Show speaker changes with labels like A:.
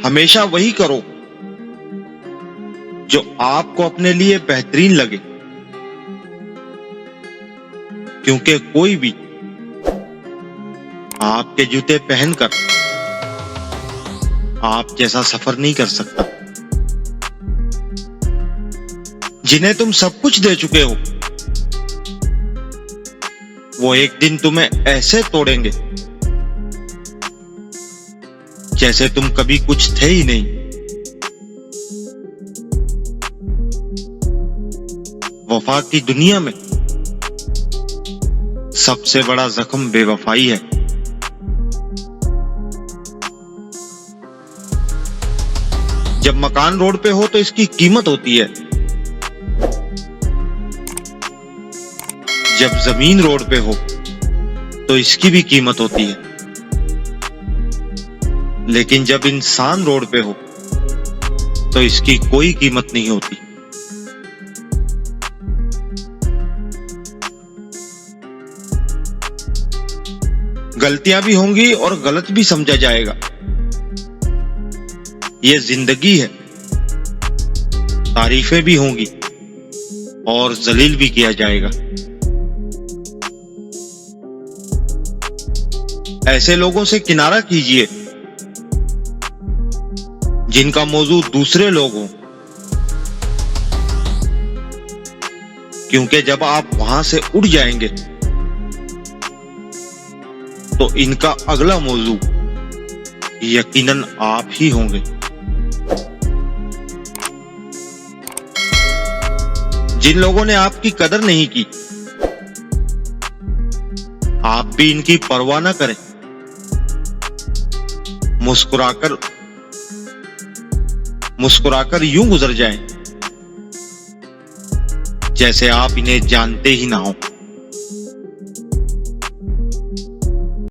A: हमेशा वही करो जो आपको अपने लिए बेहतरीन लगे, क्योंकि कोई भी आपके जूते पहनकर आप जैसा सफर नहीं कर सकता। जिन्हें तुम सब कुछ दे चुके हो, वो एक दिन तुम्हें ऐसे तोड़ेंगे जैसे तुम कभी कुछ थे ही नहीं। वफा की दुनिया में सबसे बड़ा जख्म बेवफाई है। जब मकान रोड पे हो तो इसकी कीमत होती है, जब जमीन रोड पे हो तो इसकी भी कीमत होती है, लेकिन जब इंसान रोड पे हो तो इसकी कोई कीमत नहीं होती। गलतियां भी होंगी और गलत भी समझा जाएगा। ये जिंदगी है। तारीफें भी होंगी और जलील भी किया जाएगा। ऐसे लोगों से किनारा कीजिए जिनका मौजू दूसरे लोग हों, क्योंकि जब आप वहां से उड़ जाएंगे तो इनका अगला मौजू यकीनन आप ही होंगे। जिन लोगों ने आपकी कदर नहीं की, आप भी इनकी परवाह न करें। मुस्कुराकर यूं गुजर जाएं जैसे आप इन्हें जानते ही ना हो।